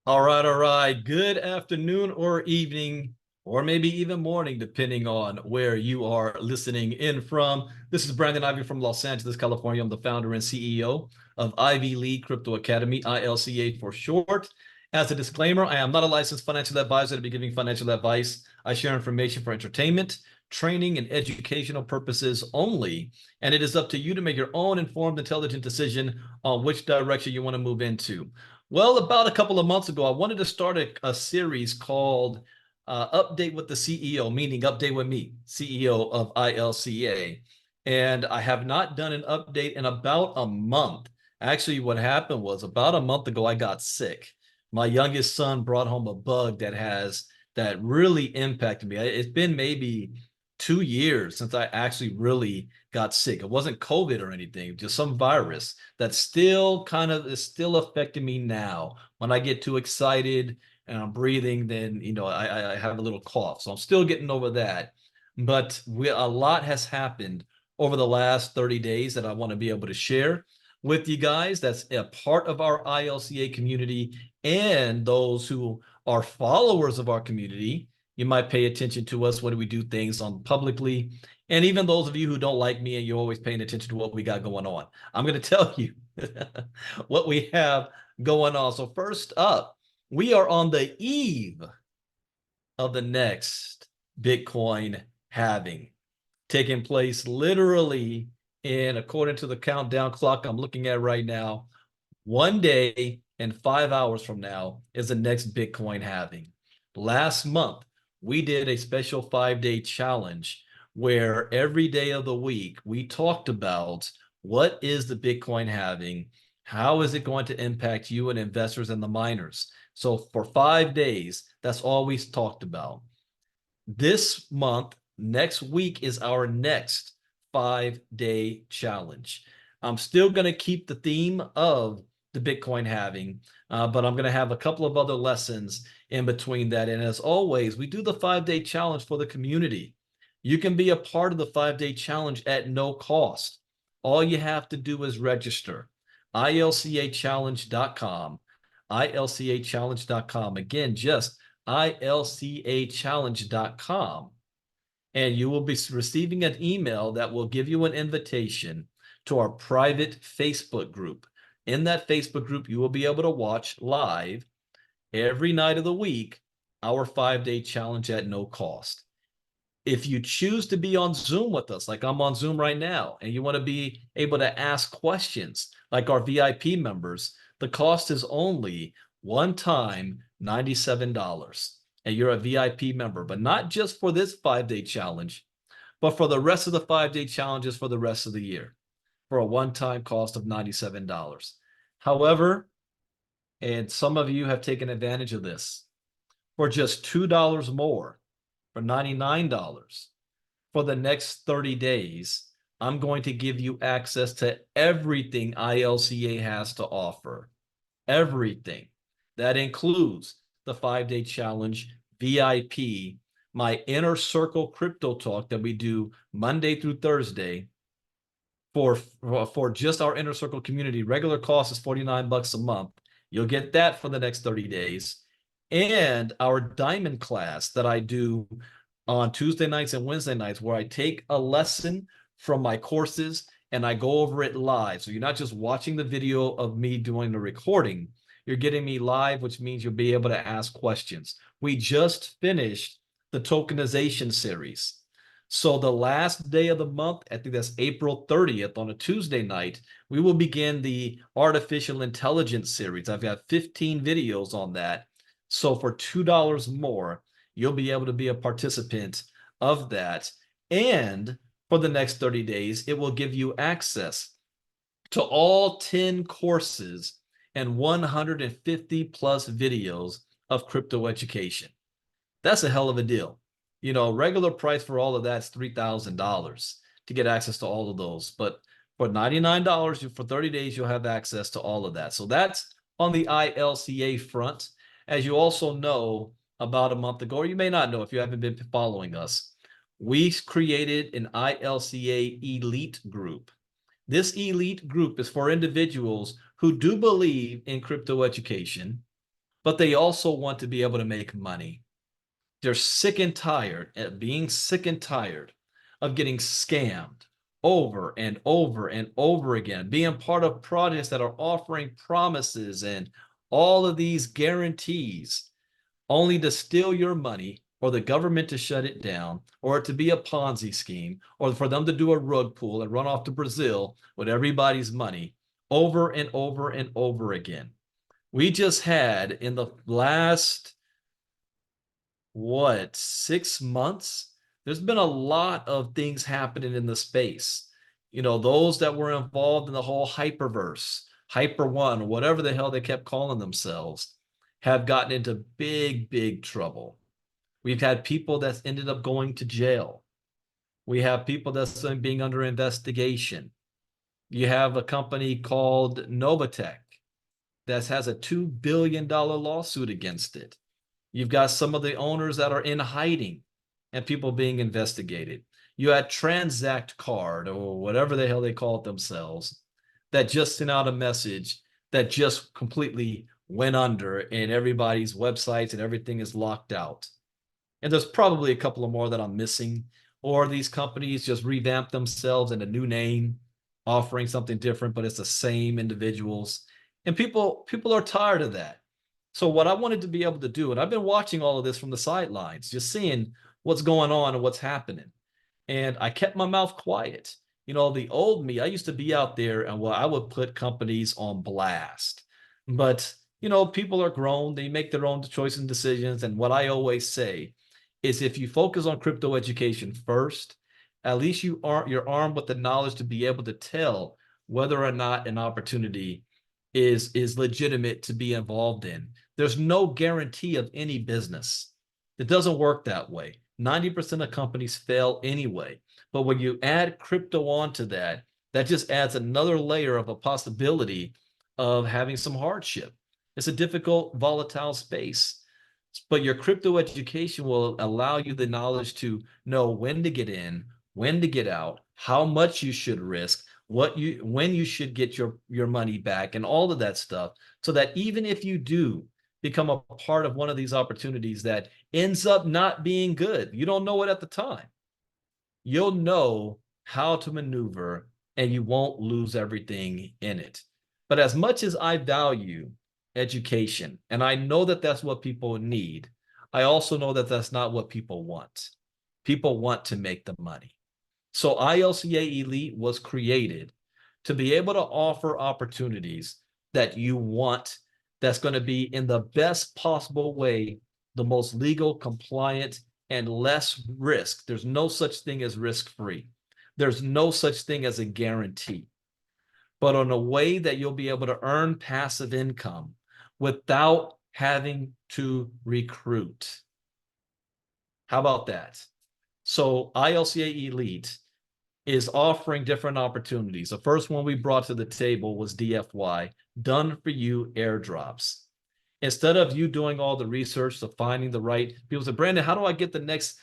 All right, all right. Good afternoon or evening, or maybe even morning, depending on where you are listening in from. This is Brandon Ivey from Los Angeles, California. I'm the founder and CEO of Ivy League Crypto Academy, ILCA for short. As a disclaimer, I am not a licensed financial advisor to be giving financial advice. I share information for entertainment, training, and educational purposes only. And it is up to you to make your own informed, intelligent decision on which direction you want to move into. Well, about a couple of months ago, I wanted to start a series called Update with the CEO, meaning Update with me, CEO of ILCA. And I have not done an update in about a month. Actually, what happened was about a month ago, I got sick. My youngest son brought home a bug that really impacted me. It's been maybe 2 years since I actually really got sick. It wasn't COVID or anything, just some virus that still kind of is still affecting me now. When I get too excited and I'm breathing, then I have a little cough. So I'm still getting over that. But a lot has happened over the last 30 days that I want to be able to share with you guys. That's a part of our ILCA community and those who are followers of our community. You might pay attention to us when we do things on publicly. And even those of you who don't like me and you're always paying attention to what we got going on. I'm going to tell you what we have going on. So first up, we are on the eve of the next Bitcoin halving, taking place literally in, according to the countdown clock I'm looking at right now, 1 day and 5 hours from now is the next Bitcoin halving. Last month, we did a special 5-day challenge where every day of the week we talked about what is the Bitcoin halving, how is it going to impact you and investors and the miners. So for 5 days, that's all we talked about. This month, next week is our next 5-day challenge. I'm still going to keep the theme of the Bitcoin halving, but I'm going to have a couple of other lessons in between that. And as always, we do the 5-day challenge for the community. You can be a part of the 5-day challenge at no cost. All you have to do is register. ILCAchallenge.com. ILCAchallenge.com. Again, just ILCAchallenge.com. And you will be receiving an email that will give you an invitation to our private Facebook group. In that Facebook group, you will be able to watch live every night of the week our 5-day challenge at no cost. If you choose to be on Zoom with us, like I'm on Zoom right now, and you want to be able to ask questions like our VIP members, the cost is only one time $97. And you're a VIP member, but not just for this 5-day challenge, but for the rest of the 5-day challenges for the rest of the year for a one-time cost of $97. However, and some of you have taken advantage of this, for just $2 more, for $99 for the next 30 days, I'm going to give you access to everything ILCA has to offer. Everything. That includes the 5-day challenge, VIP, my Inner Circle Crypto Talk that we do Monday through Thursday for just our Inner Circle community. Regular cost is $49 a month. You'll get that for the next 30 days. And our Diamond class that I do on Tuesday nights and Wednesday nights, where I take a lesson from my courses and I go over it live. So you're not just watching the video of me doing the recording, you're getting me live, which means you'll be able to ask questions. We just finished the tokenization series. So the last day of the month, I think that's April 30th on a Tuesday night, we will begin the artificial intelligence series. I've got 15 videos on that. So for $2 more, you'll be able to be a participant of that. And for the next 30 days, it will give you access to all 10 courses and 150 plus videos of crypto education. That's a hell of a deal. You know, regular price for all of that's $3,000 to get access to all of those. But for $99 for 30 days, you'll have access to all of that. So that's on the ILCA front. As you also know, about a month ago, or you may not know if you haven't been following us, we created an ILCA elite group. This elite group is for individuals who do believe in crypto education, but they also want to be able to make money. They're sick and tired at being sick and tired of getting scammed over and over and over again, being part of projects that are offering promises and all of these guarantees only to steal your money or the government to shut it down or it to be a Ponzi scheme or for them to do a rug pull and run off to Brazil with everybody's money over and over and over again. We just had in the last 6 months, there's been a lot of things happening in the space. Those that were involved in the whole hyperverse, Hyper One, whatever the hell they kept calling themselves, have gotten into big, big trouble. We've had people that's ended up going to jail. We have people that's being under investigation. You have a company called Novatech that has a $2 billion lawsuit against it. You've got some of the owners that are in hiding and people being investigated. You had Transact Card or whatever the hell they call it themselves that just sent out a message that just completely went under and everybody's websites and everything is locked out. And there's probably a couple of more that I'm missing, or these companies just revamp themselves in a new name, offering something different, but it's the same individuals. And people are tired of that. So what I wanted to be able to do, and I've been watching all of this from the sidelines, just seeing what's going on and what's happening. And I kept my mouth quiet. The old me, I used to be out there and I would put companies on blast. But, people are grown, they make their own choices and decisions. And what I always say is if you focus on crypto education first, at least you're armed with the knowledge to be able to tell whether or not an opportunity is legitimate to be involved in. There's no guarantee of any business. It doesn't work that way. 90% of companies fail anyway. But when you add crypto onto that, that just adds another layer of a possibility of having some hardship. It's a difficult, volatile space. But your crypto education will allow you the knowledge to know when to get in, when to get out, how much you should risk, when you should get your money back, and all of that stuff, so that even if you do become a part of one of these opportunities that ends up not being good, you don't know it at the time. You'll know how to maneuver and you won't lose everything in it. But as much as I value education, and I know that that's what people need, I also know that that's not what people want. People want to make the money. So ILCA Elite was created to be able to offer opportunities that you want, that's going to be in the best possible way, the most legal, compliant, and less risk. There's no such thing as risk-free. There's no such thing as a guarantee, but in a way that you'll be able to earn passive income without having to recruit. How about that? So ILCA Elite is offering different opportunities. The first one we brought to the table was DFY, done for you airdrops. Instead of you doing all the research to finding the right people, say, Brandon, how do I get the next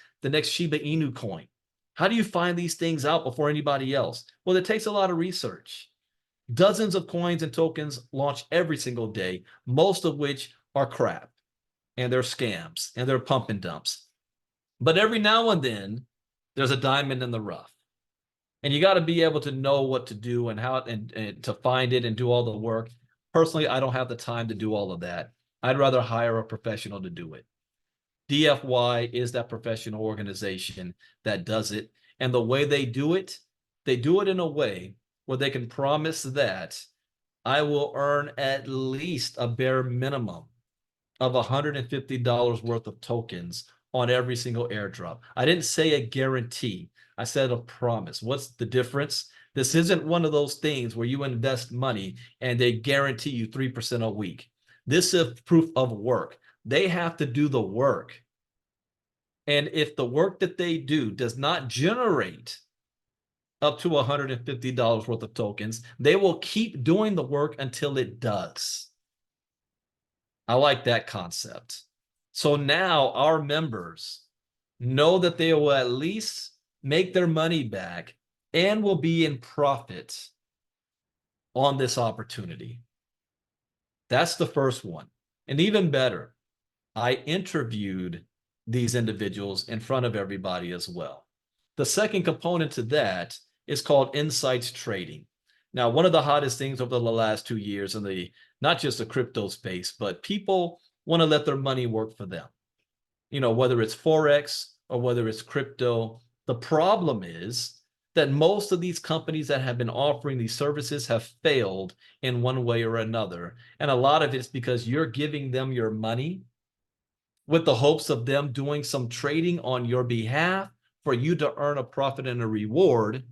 Shiba Inu coin? How do you find these things out before anybody else? Well, it takes a lot of research. Dozens of coins and tokens launch every single day, most of which are crap and they're scams and they're pump and dumps. But every now and then, there's a diamond in the rough. And you got to be able to know what to do and how and to find it and do all the work. Personally, I don't have the time to do all of that. I'd rather hire a professional to do it. DFY is that professional organization that does it. And the way they do it in a way where they can promise that I will earn at least a bare minimum of $150 worth of tokens on every single airdrop. I didn't say a guarantee. I said a promise. What's the difference? This isn't one of those things where you invest money and they guarantee you 3% a week. This is proof of work. They have to do the work. And if the work that they do does not generate up to $150 worth of tokens, they will keep doing the work until it does. I like that concept. So now our members know that they will at least make their money back and will be in profit on this opportunity. That's the first one. And even better, I interviewed these individuals in front of everybody as well. The second component to that is called insights trading. Now, one of the hottest things over the last 2 years in the not just the crypto space, but people want to let their money work for them. Whether it's Forex or whether it's crypto, the problem is that most of these companies that have been offering these services have failed in one way or another. And a lot of it's because you're giving them your money with the hopes of them doing some trading on your behalf for you to earn a profit and a reward.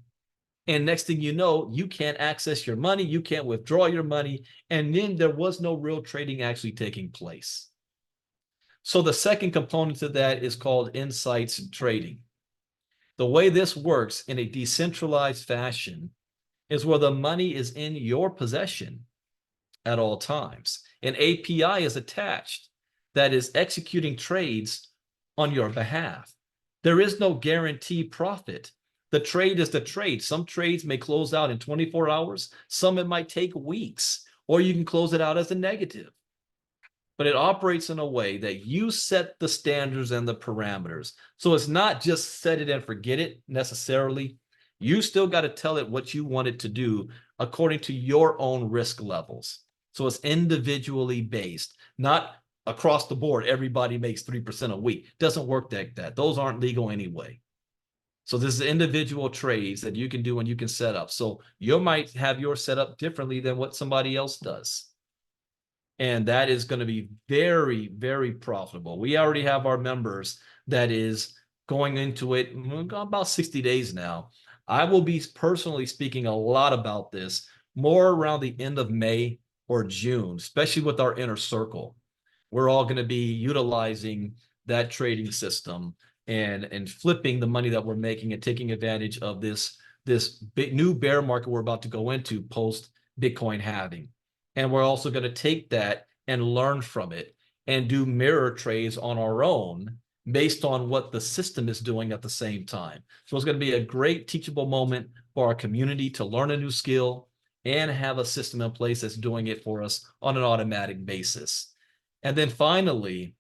And next thing you know, you can't access your money, you can't withdraw your money, and then there was no real trading actually taking place. So the second component to that is called insights trading. The way this works in a decentralized fashion is where the money is in your possession at all times. An API is attached that is executing trades on your behalf. There is no guaranteed profit. The trade is the trade. Some trades may close out in 24 hours. Some it might take weeks, or you can close it out as a negative. But it operates in a way that you set the standards and the parameters. So it's not just set it and forget it necessarily. You still got to tell it what you want it to do according to your own risk levels. So it's individually based, not across the board. Everybody makes 3% a week. Doesn't work like that. Those aren't legal anyway. So this is individual trades that you can do and you can set up. So you might have yours set up differently than what somebody else does. And that is going to be very, very profitable. We already have our members that is going into it about 60 days now. I will be personally speaking a lot about this more around the end of May or June, especially with our inner circle. We're all going to be utilizing that trading system and flipping the money that we're making and taking advantage of this new bear market we're about to go into post Bitcoin halving. And we're also going to take that and learn from it and do mirror trades on our own based on what the system is doing at the same time. So it's going to be a great teachable moment for our community to learn a new skill and have a system in place that's doing it for us on an automatic basis. And then finally,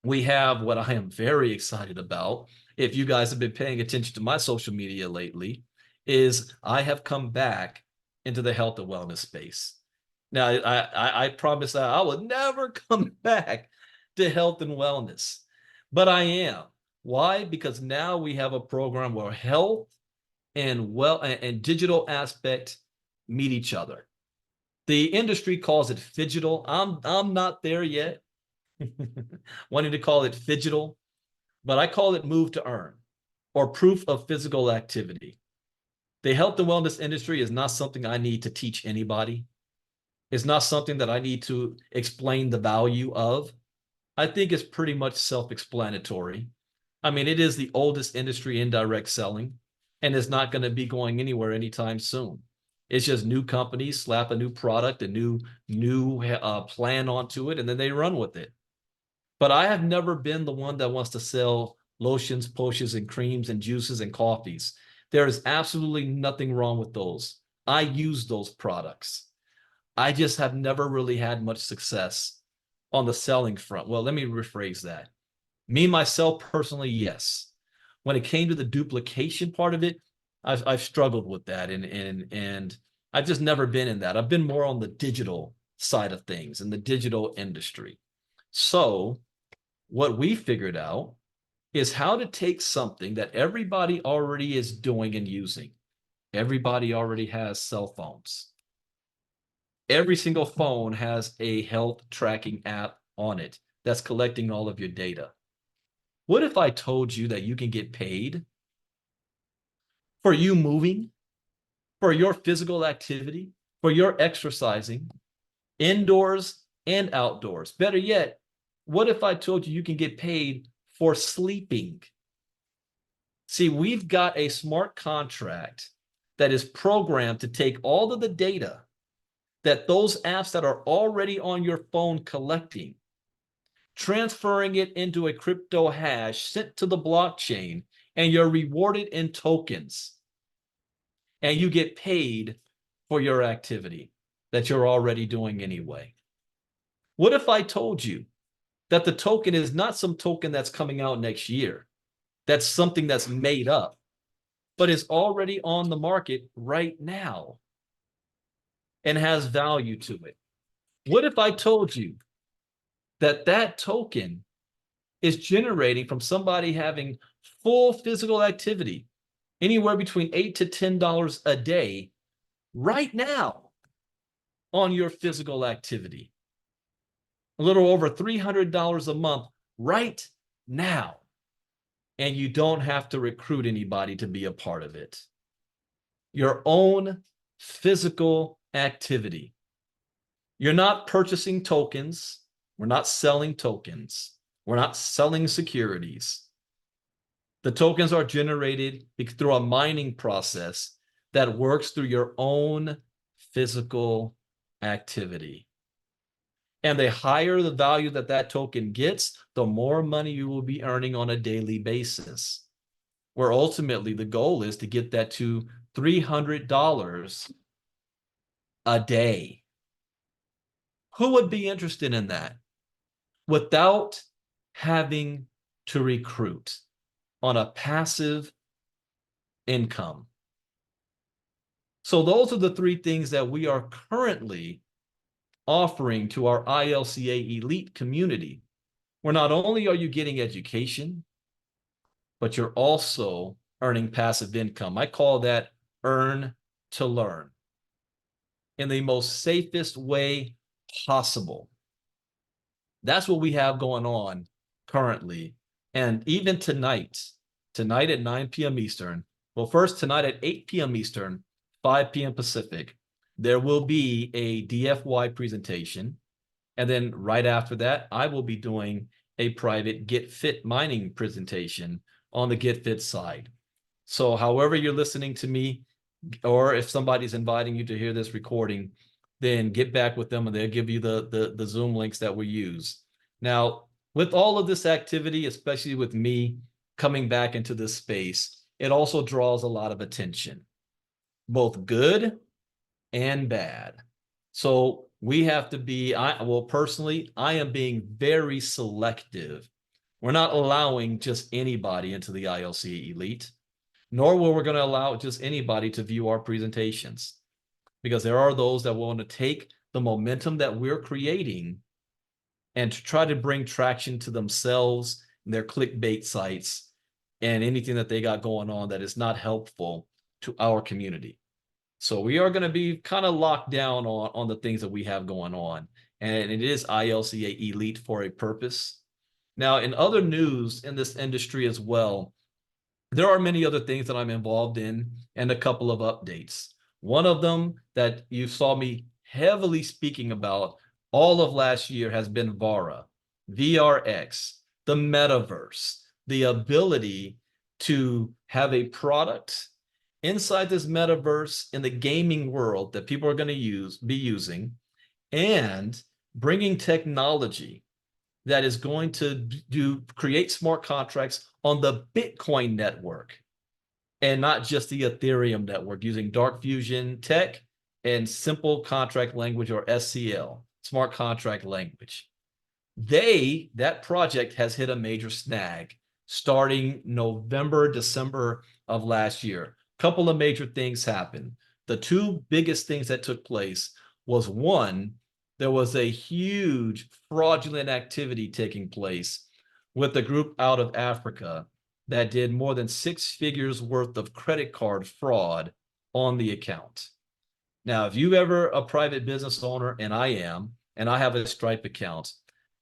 we have what I am very excited about. If you guys have been paying attention to my social media lately, is I have come back into the health and wellness space. Now, I promise that I will never come back to health and wellness, but I am. Why? Because now we have a program where health and digital aspect meet each other. The industry calls it phygital. I'm not there yet, wanting to call it phygital, but I call it move to earn or proof of physical activity. The health and wellness industry is not something I need to teach anybody. It's not something that I need to explain the value of. I think it's pretty much self-explanatory. I mean, it is the oldest industry in direct selling, and it's not going to be going anywhere anytime soon. It's just new companies slap a new product, a new plan onto it, and then they run with it. But I have never been the one that wants to sell lotions, potions, and creams and juices and coffees. There is absolutely nothing wrong with those. I use those products. I just have never really had much success on the selling front. Well, let me rephrase that. Me, myself, personally, yes. When it came to the duplication part of it, I've struggled with that, and I've just never been in that. I've been more on the digital side of things in the digital industry. So what we figured out is how to take something that everybody already is doing and using. Everybody already has cell phones. Every single phone has a health tracking app on it that's collecting all of your data. What if I told you that you can get paid for you moving, for your physical activity, for your exercising, indoors and outdoors? Better yet, what if I told you you can get paid for sleeping? See, we've got a smart contract that is programmed to take all of the data that those apps that are already on your phone collecting, transferring it into a crypto hash sent to the blockchain, and you're rewarded in tokens. And you get paid for your activity that you're already doing anyway. What if I told you that the token is not some token that's coming out next year? That's something that's made up, but is already on the market right now and has value to it. What if I told you that that token is generating from somebody having full physical activity, anywhere between $8 to $10 a day right now on your physical activity? A little over $300 a month right now. And you don't have to recruit anybody to be a part of it. Your own physical activity. You're not purchasing tokens. We're not selling tokens. We're not selling securities. The tokens are generated through a mining process that works through your own physical activity. And the higher the value that that token gets, the more money you will be earning on a daily basis. Where ultimately the goal is to get that to $300 a day. Who would be interested in that without having to recruit on a passive income? So those are the three things that we are currently offering to our ILCA elite community, where not only are you getting education, but you're also earning passive income. I call that earn to learn in the most safest way possible. That's what we have going on currently. And even tonight at 9 p.m. Eastern, well, first tonight at 8 p.m. Eastern, 5 p.m. Pacific, there will be a DFY presentation. And then right after that, I will be doing a private Get Fit mining presentation on the Get Fit side. So however you're listening to me, or if somebody's inviting you to hear this recording, then get back with them and they'll give you the Zoom links that we use. Now, with all of this activity, especially with me coming back into this space, it also draws a lot of attention, both good and bad. So we have to be, well, personally, I am being very selective. We're not allowing just anybody into the ILCA Elite, nor will we going to allow just anybody to view our presentations, because there are those that want to take the momentum that we're creating and to try to bring traction to themselves and their clickbait sites and anything that they got going on that is not helpful to our community. So we are going to be kind of locked down on the things that we have going on. And it is ILCA Elite for a purpose. Now, in other news in this industry as well, there are many other things that I'm involved in and a couple of updates. One of them that you saw me heavily speaking about all of last year has been VARA, VRX, the metaverse, the ability to have a product inside this metaverse in the gaming world that people are going to be using, and bringing technology that is going to create smart contracts on the Bitcoin network and not just the Ethereum network, using dark fusion tech and simple contract language, or SCL, smart contract language. That project has hit a major snag starting November, December of last year. Couple of major things happened. The two biggest things that took place was, one, there was a huge fraudulent activity taking place with a group out of Africa that did more than 6 figures worth of credit card fraud on the account. Now, if you're ever a private business owner, and I am, and I have a Stripe account,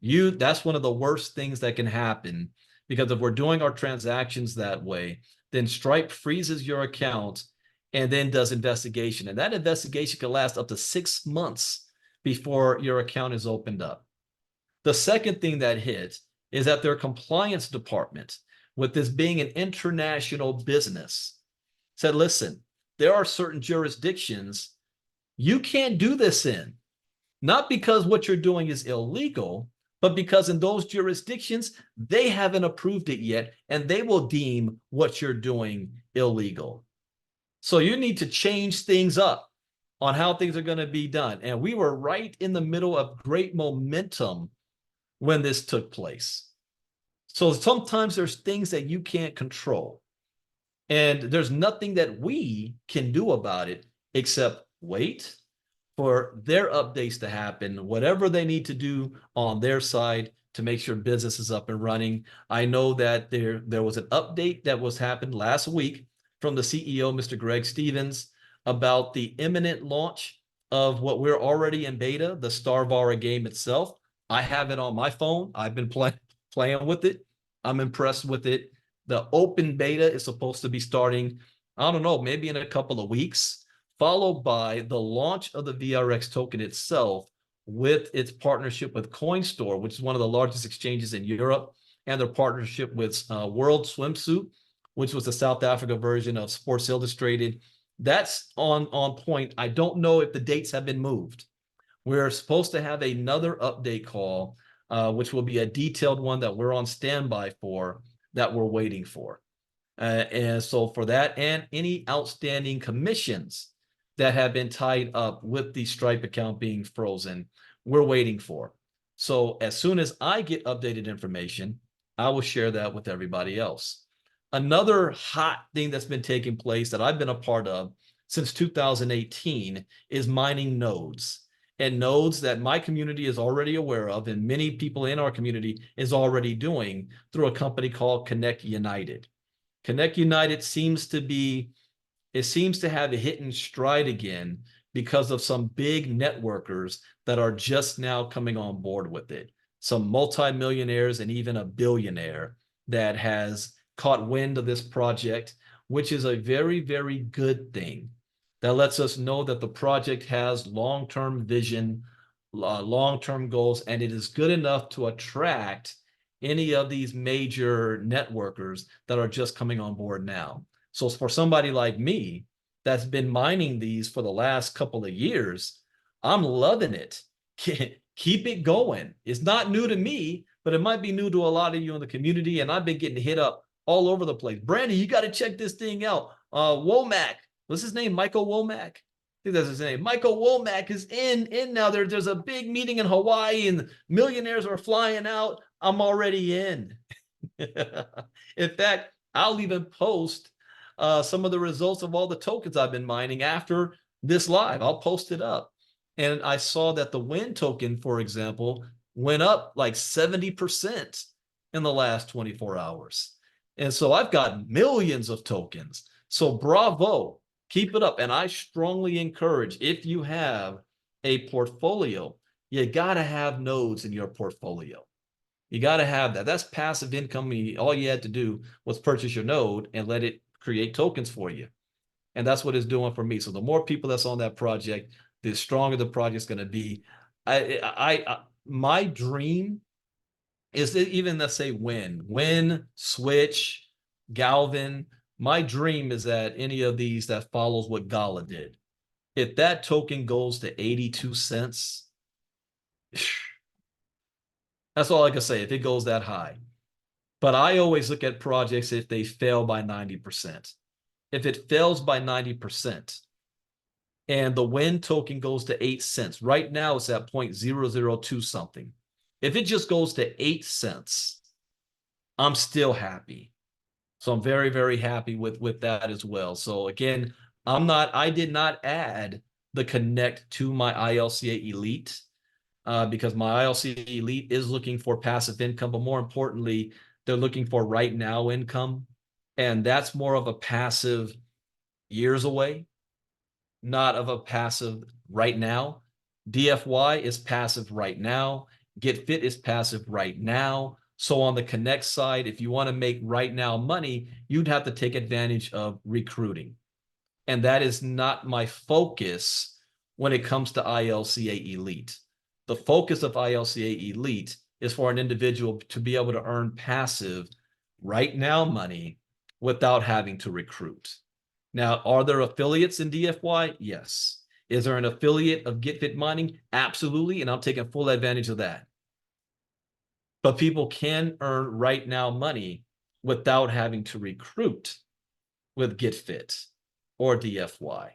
that's one of the worst things that can happen, because if we're doing our transactions that way, then Stripe freezes your account and then does investigation. And that investigation can last up to 6 months before your account is opened up. The second thing that hit is that their compliance department, with this being an international business, said, listen, there are certain jurisdictions you can't do this in, not because what you're doing is illegal, but because in those jurisdictions, they haven't approved it yet, and they will deem what you're doing illegal. So you need to change things up. on how things are going to be done. And we were right in the middle of great momentum when this took place. So sometimes there's things that you can't control. And there's nothing that we can do about it except wait for their updates to happen, whatever they need to do on their side to make sure business is up and running. I know that there was an update that was happened last week from the CEO, Mr. Greg Stevens, about the imminent launch of what we're already in beta, the Starvara game itself. I have it on my phone. I've been playing with it. I'm impressed with it. The open beta is supposed to be starting, I don't know, maybe in a couple of weeks, followed by the launch of the VRX token itself with its partnership with CoinStore, which is one of the largest exchanges in Europe, and their partnership with World Swimsuit, which was the South Africa version of Sports Illustrated. That's on point. I don't know if the dates have been moved. We're supposed to have another update call, which will be a detailed one that we're on standby for, that we're waiting for. And so for that and any outstanding commissions that have been tied up with the Stripe account being frozen, we're waiting for. So as soon as I get updated information, I will share that with everybody else. Another hot thing that's been taking place that I've been a part of since 2018 is mining nodes. And nodes that my community is already aware of, and many people in our community is already doing through a company called Connect United. Connect United seems to have a hit and stride again because of some big networkers that are just now coming on board with it. Some multimillionaires and even a billionaire that has caught wind of this project, which is a very, very good thing. That lets us know that the project has long-term vision, long-term goals, and it is good enough to attract any of these major networkers that are just coming on board now. So for somebody like me that's been mining these for the last couple of years, I'm loving it. Keep it going. It's not new to me, but it might be new to a lot of you in the community, and I've been getting hit up all over the place. Brandon, you got to check this thing out. Womack, what's his name? Michael Womack? I think that's his name. Michael Womack is in now. There's a big meeting in Hawaii and millionaires are flying out. I'm already in. In fact, I'll even post some of the results of all the tokens I've been mining after this live. I'll post it up. And I saw that the WIN token, for example, went up like 70% in the last 24 hours. And so I've got millions of tokens. So bravo. Keep it up. And I strongly encourage, if you have a portfolio, you got to have nodes in your portfolio. You got to have that. That's passive income. All you had to do was purchase your node and let it create tokens for you. And that's what it's doing for me. So the more people that's on that project, the stronger the project's going to be. My dream is that even, let's say, WIN, Switch, Galvin, my dream is that any of these that follows what Gala did, if that token goes to 82 cents, that's all I can say, if it goes that high. But I always look at projects if they fail by 90%. If it fails by 90% and the WIN token goes to 8 cents, right now it's at 0.002 something. If it just goes to 8 cents, I'm still happy. So I'm very, very happy with that as well. So again, I did not add the Connect to my ILCA Elite because my ILCA Elite is looking for passive income, but more importantly, they're looking for right now income. And that's more of a passive years away, not of a passive right now. DFY is passive right now. Get Fit is passive right now. So on the Connect side, if you want to make right now money, you'd have to take advantage of recruiting. And that is not my focus when it comes to ILCA Elite. The focus of ILCA Elite is for an individual to be able to earn passive right now money without having to recruit. Now, are there affiliates in DFY? Yes. Is there an affiliate of Get Fit Mining? Absolutely. And I'm taking full advantage of that. But people can earn right now money without having to recruit with Get Fit or DFY.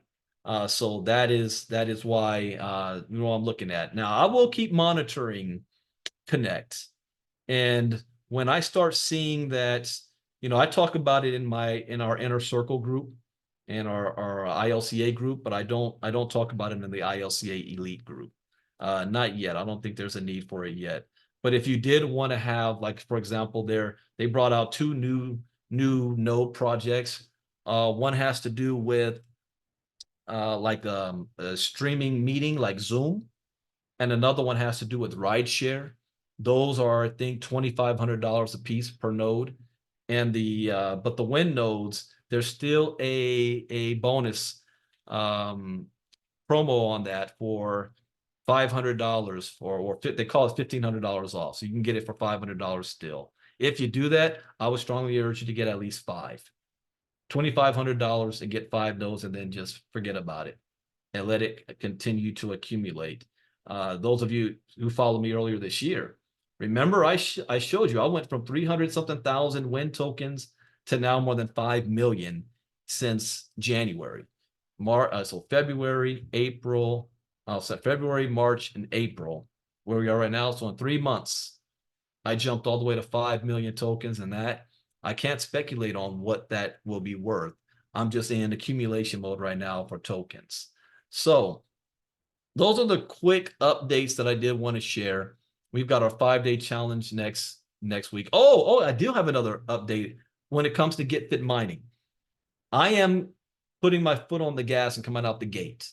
So that is why I'm looking at. Now I will keep monitoring Connect. And when I start seeing that, I talk about it in our inner circle group and our ILCA group, but I don't talk about it in the ILCA elite group. Not yet. I don't think there's a need for it yet. But if you did want to have, like, for example, they brought out two new node projects. One has to do with like a streaming meeting like Zoom, and another one has to do with rideshare. Those are, I think, $2,500 a piece per node. And but the Win nodes, there's still a bonus promo on that for $500 or they call it $1,500 off. So you can get it for $500 still. If you do that, I would strongly urge you to get at least five. $2,500 and get five nodes, and then just forget about it and let it continue to accumulate. Those of you who followed me earlier this year, remember I showed you I went from 300 something thousand Win tokens to now more than 5 million since January. So February, April, so February, March, and April, where we are right now. So in 3 months, I jumped all the way to 5 million tokens, and that I can't speculate on what that will be worth. I'm just in accumulation mode right now for tokens. So those are the quick updates that I did want to share. We've got our 5-day challenge next week. Oh, I do have another update when it comes to Get Fit mining. I am putting my foot on the gas and coming out the gate.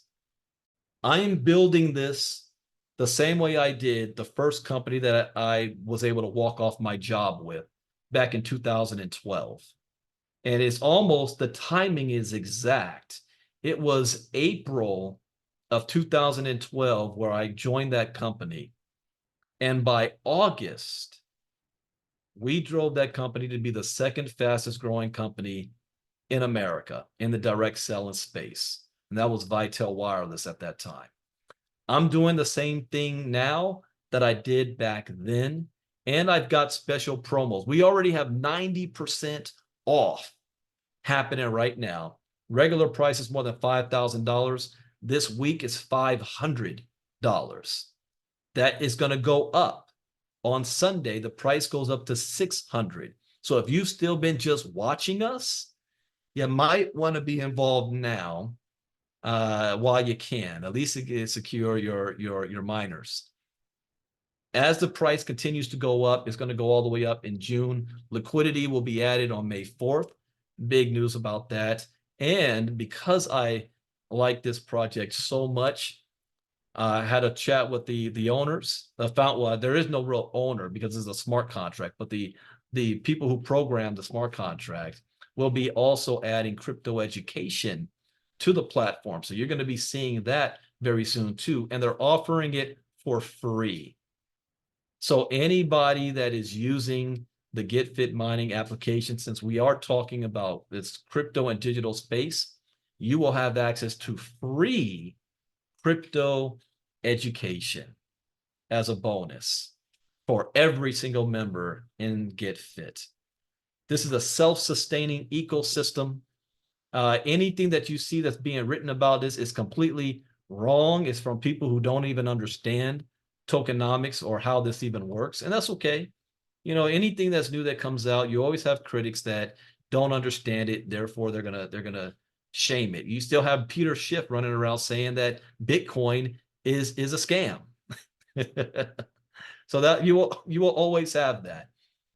I am building this the same way I did the first company that I was able to walk off my job with back in 2012. And it's almost, the timing is exact. It was April of 2012 where I joined that company. And by August, we drove that company to be the second fastest growing company in America in the direct selling space. And that was Vitel Wireless at that time. I'm doing the same thing now that I did back then. And I've got special promos. We already have 90% off happening right now. Regular price is more than $5,000. This week is $500. That is going to go up. On Sunday, the price goes up to $600. So if you've still been just watching us, you might want to be involved now while you can. At least secure your miners. As the price continues to go up, it's going to go all the way up in June. Liquidity will be added on May 4th. Big news about that. And because I like this project so much, I had a chat with the owners. Well, there is no real owner because it's a smart contract, but the people who program the smart contract will be also adding crypto education to the platform. So you're going to be seeing that very soon too. And they're offering it for free. So anybody that is using the Get Fit mining application, since we are talking about this crypto and digital space, you will have access to free crypto education as a bonus for every single member in Get Fit. This is a self-sustaining ecosystem. Anything that you see that's being written about this is completely wrong. It's from people who don't even understand tokenomics or how this even works, and that's okay. Anything that's new that comes out, you always have critics that don't understand it, therefore they're gonna shame it. You still have Peter Schiff running around saying that Bitcoin is a scam. So that you will always have that,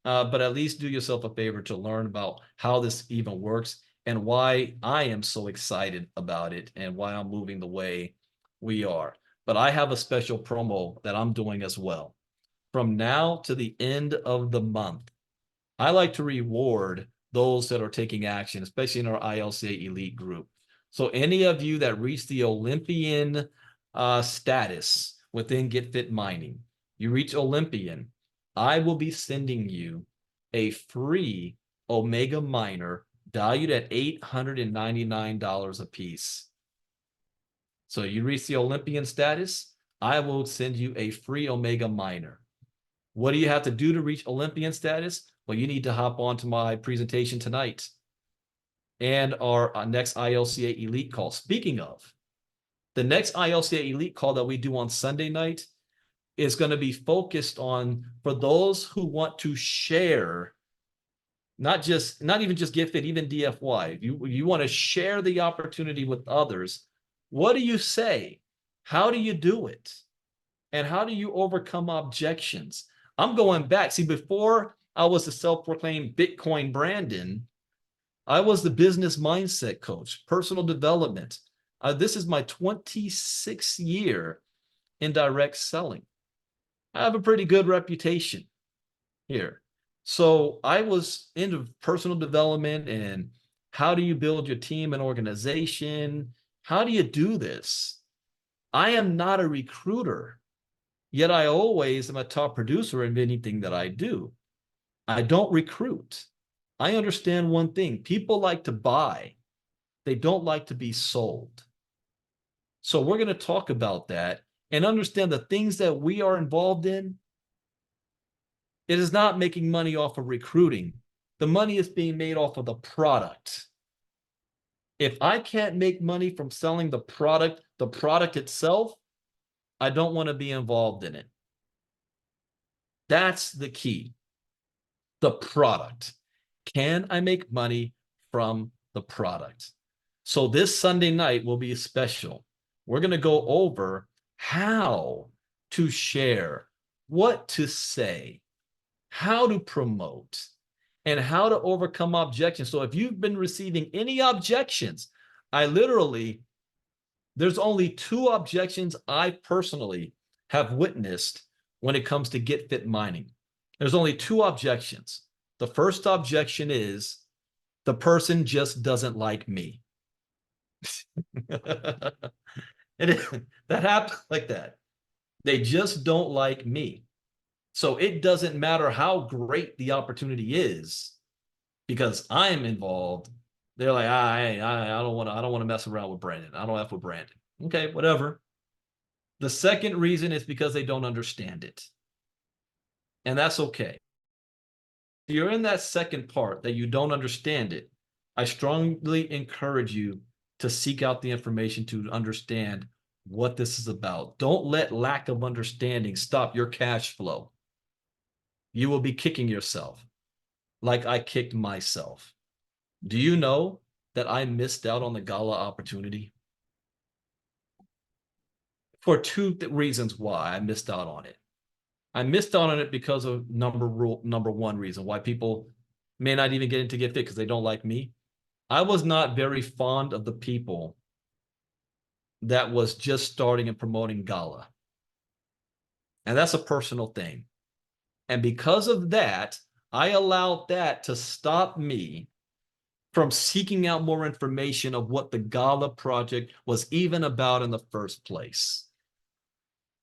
but at least do yourself a favor to learn about how this even works and why I am so excited about it and why I'm moving the way we are. But I have a special promo that I'm doing as well. From now to the end of the month, I like to reward those that are taking action, especially in our ILCA elite group. So any of you that reach the Olympian status within Get Fit Mining, you reach Olympian, I will be sending you a free Omega miner valued at $899 a piece. So you reach the Olympian status, I will send you a free Omega miner. What do you have to do to reach Olympian status? Well, you need to hop onto my presentation tonight and our next ILCA Elite call. Speaking of, The next ILCA Elite call that we do on Sunday night is going to be focused on for those who want to share, not even just get fit, even DFY. You want to share the opportunity with others. What do you say? How do you do it? And how do you overcome objections? I'm going back. See, before I was the self-proclaimed Bitcoin Brandon, I was the business mindset coach, personal development. This is my 26th year in direct selling. I have a pretty good reputation here. So I was into personal development and how do you build your team and organization? How do you do this? I am not a recruiter, yet I always am a top producer in anything that I do. I don't recruit. I understand one thing. People like to buy. They don't like to be sold. So we're going to talk about that and understand the things that we are involved in. It is not making money off of recruiting. The money is being made off of the product. If I can't make money from selling the product itself, I don't want to be involved in it. That's the key. The product. Can I make money from the product? So this Sunday night will be special. We're going to go over how to share, what to say, how to promote, and how to overcome objections. So if you've been receiving any objections, there's only 2 objections I personally have witnessed when it comes to Get Fit mining. There's only 2 objections. The first objection is the person just doesn't like me. That happens like that. They just don't like me. So it doesn't matter how great the opportunity is because I'm involved. They're like, I don't want to mess around with Brandon. I don't F with Brandon. Okay, whatever. The second reason is because they don't understand it. And that's okay. If you're in that second part that you don't understand it, I strongly encourage you to seek out the information to understand what this is about. Don't let lack of understanding stop your cash flow. You will be kicking yourself like I kicked myself. Do you know that I missed out on the gala opportunity? For 2 reasons why I missed out on it. I missed out on it because of number 1 reason why people may not even get into Get Fit because they don't like me. I was not very fond of the people that was just starting and promoting gala. And that's a personal thing. And because of that, I allowed that to stop me from seeking out more information of what the Gala project was even about in the first place.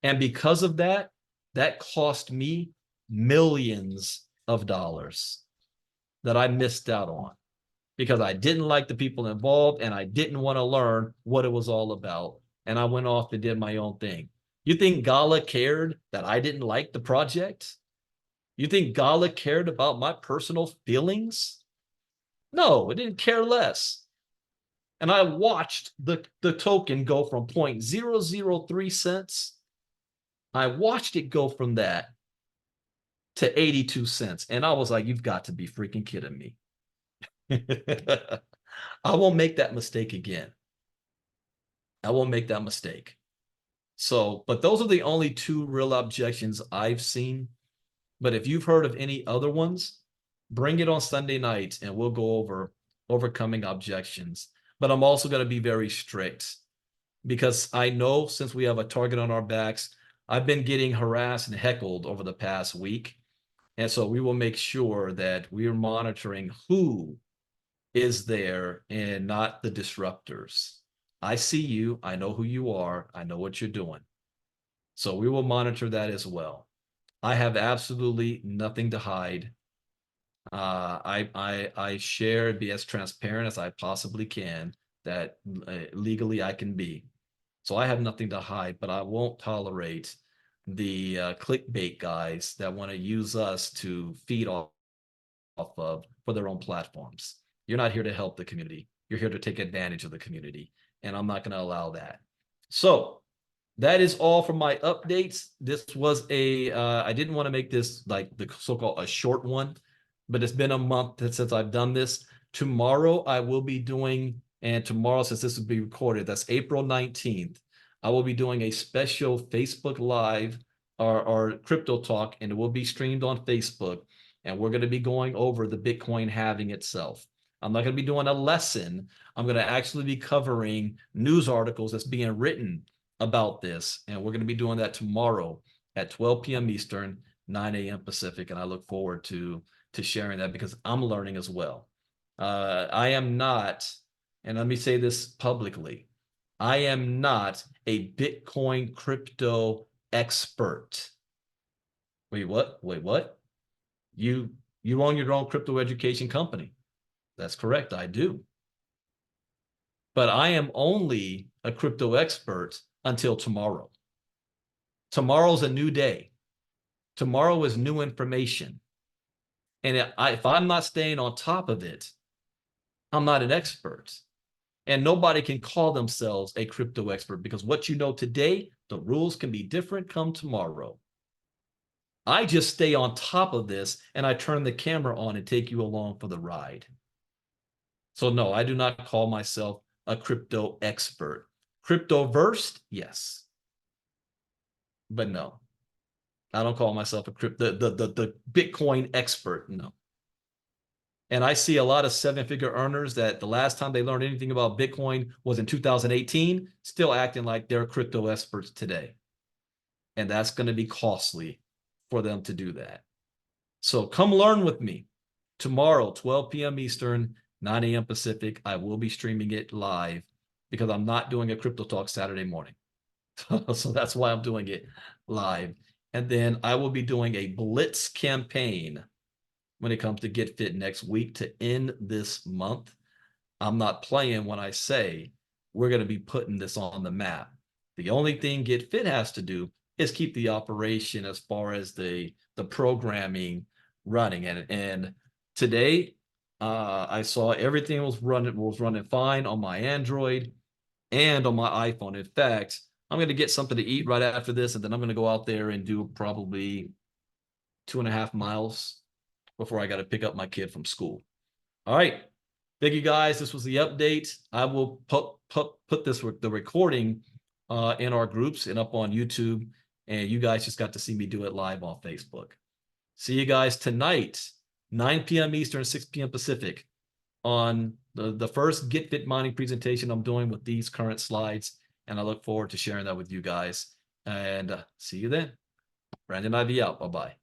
And because of that, that cost me millions of dollars that I missed out on because I didn't like the people involved and I didn't want to learn what it was all about. And I went off and did my own thing. You think Gala cared that I didn't like the project? You think Gala cared about my personal feelings? No, it didn't care less. And I watched the token go from 0.003 cents. I watched it go from that to 82 cents. And I was like, you've got to be freaking kidding me. I won't make that mistake again. I won't make that mistake. So, but those are the only 2 real objections I've seen. But if you've heard of any other ones, bring it on Sunday night and we'll go over overcoming objections. But I'm also going to be very strict because I know since we have a target on our backs, I've been getting harassed and heckled over the past week. And so we will make sure that we're monitoring who is there and not the disruptors. I see you. I know who you are. I know what you're doing. So we will monitor that as well. I have absolutely nothing to hide. I share and be as transparent as I possibly can that legally I can be. So I have nothing to hide, but I won't tolerate the clickbait guys that want to use us to feed off of for their own platforms. You're not here to help the community. You're here to take advantage of the community. And I'm not going to allow that. So that is all for my updates. This was I didn't want to make this like the so-called a short one, but it's been a month since I've done this. Tomorrow I will be doing, and tomorrow, since this will be recorded, that's April 19th, I will be doing a special Facebook Live or crypto talk, and it will be streamed on Facebook. And we're going to be going over the Bitcoin halving itself. I'm not going to be doing a lesson. I'm going to actually be covering news articles that's being written about this. And we're going to be doing that tomorrow at 12 p.m. Eastern, 9 a.m. Pacific. And I look forward to sharing that because I'm learning as well. I am not, and let me say this publicly, I am not a Bitcoin crypto expert. Wait, what? Wait, what? You own your own crypto education company. That's correct, I do. But I am only a crypto expert until tomorrow. Tomorrow's a new day. Tomorrow is new information. And if I'm not staying on top of it, I'm not an expert. And nobody can call themselves a crypto expert because what you know today, the rules can be different come tomorrow. I just stay on top of this and I turn the camera on and take you along for the ride. So no, I do not call myself a crypto expert. Crypto versed, yes. But no, I don't call myself a the Bitcoin expert, no. And I see a lot of seven-figure earners that the last time they learned anything about Bitcoin was in 2018, still acting like they're crypto experts today. And that's going to be costly for them to do that. So come learn with me. Tomorrow, 12 p.m. Eastern, 9 a.m. Pacific, I will be streaming it live because I'm not doing a crypto talk Saturday morning. So that's why I'm doing it live. And then I will be doing a blitz campaign when it comes to Get Fit next week to end this month. I'm not playing when I say we're going to be putting this on the map. The only thing Get Fit has to do is keep the operation as far as the programming running. And today I saw everything was running fine on my Android and on my iPhone. In fact, I'm going to get something to eat right after this, and then I'm going to go out there and do probably 2.5 miles before I got to pick up my kid from school. All right. Thank you guys. This was the update. I will put the recording in our groups and up on YouTube. And you guys just got to see me do it live on Facebook. See you guys tonight, 9 p.m. Eastern, 6 p.m. Pacific, on the first Get Fit mining presentation I'm doing with these current slides. And I look forward to sharing that with you guys. And see you then. Brandon Ivey out. Bye-bye.